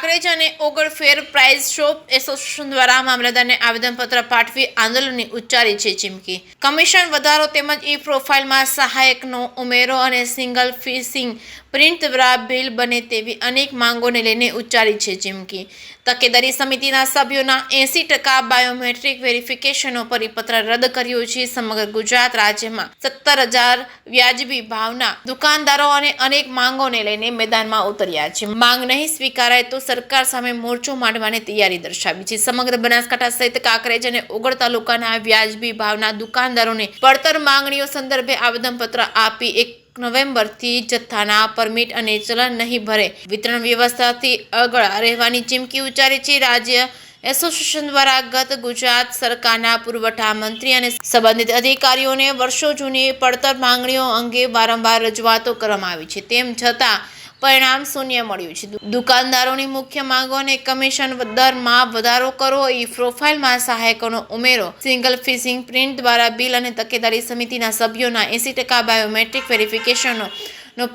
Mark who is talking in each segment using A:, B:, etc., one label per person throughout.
A: કાંકરેજ અને ઓગળ ફેર price shop association દ્વારા મામલતદારને આવેદનપત્ર પાઠવી આંદોલનની ઉચ્ચારી છે ચીમકી। કમિશન વધારો તેમજ ઈ પ્રોફાઇલમાં સહાયકનો ઉમેરો અને સિંગલ ફિશિંગ પ્રિન્ટ દ્વારા બિલ બને તેવી અનેક માંગોને લઈને ઉચ્ચારી છે ચીમકી। તકેદારી સમિતિના સભ્યોના 80% બાયોમેટ્રિક વેરિફિકેશનનો પરિપત્ર રદ કર્યો છે। સમગ્ર ગુજરાત રાજ્યમાં 17,000 વ્યાજબી ભાવના દુકાનદારો અને અનેક માંગોને લઈને મેદાનમાં ઉતર્યા છે। માંગ નહીં સ્વીકારાય તો સરકાર સામે મોરચો માંડવાની તૈયારી દર્શાવી છે। સમગ્ર બનાસકાંઠા સહિત કાંકરેજ અને ઓગળ તાલુકાના વ્યાજબી ભાવના દુકાનદારોને પડતર માંગણીઓ સંદર્ભે આવેદનપત્ર આપી 1 નવેમ્બરથી જથ્થાના પરમિટ અને ચલણ નહીં ભરે વિતરણ વ્યવસ્થાથી અગળ રહેવાની ચીમકી ઉચ્ચારી છે। રાજ્ય એસોસિએશન દ્વારા ગત ગુજરાત સરકારના પુરવઠા મંત્રી અને સંબંધિત અધિકારીઓને વર્ષો જૂની પડતર માંગણીઓ અંગે વારંવાર રજૂઆતો કરવામાં આવી છે, તેમ છતાં પરિણામ શૂન્ય મળ્યું છે। દુકાનદારોની મુખ્ય માંગો અને કમિશન દરમાં વધારો કરવો, ઈ પ્રોફાઇલમાં સહાયકોનો ઉમેરો, સિંગલ ફિશિંગ પ્રિન્ટ દ્વારા બિલ અને તકેદારી સમિતિના સભ્યોના 80% બાયોમેટ્રિક વેરિફિકેશનનો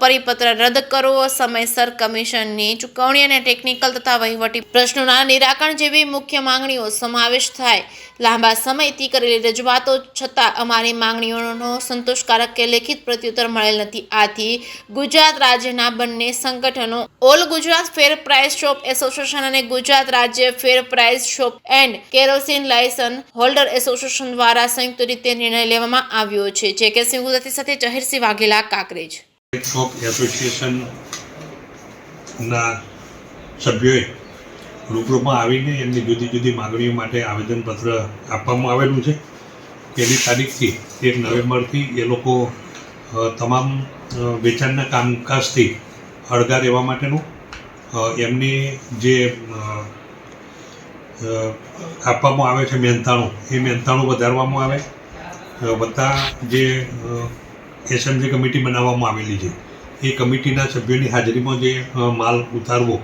A: પરિપત્ર રદ કરવો, સમયસર કમિશનની ચૂકવણી અને ટેકનિકલ તથા વહીવટી પ્રશ્નોના નિરાકરણ જેવી મુખ્ય માંગણીઓ સમાવેશ થાય। લાંબા સમયથી કરેલી રજૂઆતો છતાં અમારી માંગણીઓનો સંતોષકારક કે લેખિત પ્રત્યુત્તર મળેલ નથી। આથી ગુજરાત રાજ્યના બંને સંગઠનો ઓલ ગુજરાત ફેર પ્રાઇસ શોપ એસોસિએશન અને ગુજરાત રાજ્ય ફેર price shop and kerosene licence holder association દ્વારા સંયુક્ત રીતે નિર્ણય લેવામાં આવ્યો છે। જે કે સિંહ ગુજરાતી સાથે જહીરસિંહ વાઘેલા, કાંકરેજ।
B: શોપ એસોસિએશન ના સભ્યોએ રૂબરૂમાં આવીને એમની જુદી જુદી માંગણીઓ માટે આવેદનપત્ર આપવામાં આવેલું છે। પહેલી તારીખથી 1 નવેમ્બરથી એ લોકો તમામ વેચાણના કામકાજથી અળગા રહેવા માટેનું એમની જે આપવામાં આવે છે મહેનતાણું, એ મહેનતાણું વધારવામાં આવે, બધા જે એસએમસી કમિટી બનાવવામાં આવેલી છે એ કમિટીના સભ્યોની હાજરીમાં જે માલ ઉતારવો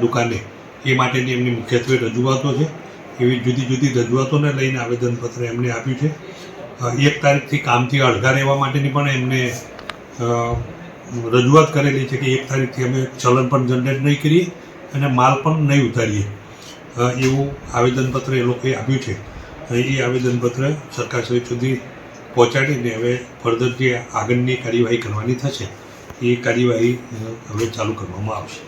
B: દુકાને એ માટેની એમની મુખ્યત્વે રજૂઆતો છે। એવી જુદી જુદી રજૂઆતોને લઈને આવેદનપત્ર એમને આપ્યું છે। 1 તારીખથી કામથી અળગા રહેવા માટેની પણ એમને રજૂઆત કરેલી છે કે 1 તારીખથી અમે ચલણ પણ જનરેટ નહીં કરીએ અને માલ પણ નહીં ઉતારીએ, એવું આવેદનપત્ર એ લોકોએ આપ્યું છે। એ આવેદનપત્ર સરકારશ્રી સુધી પહોંચાડીને હવે ફર્ધર જે આગળની કાર્યવાહી કરવાની થશે એ કાર્યવાહી હવે ચાલુ કરવામાં આવશે।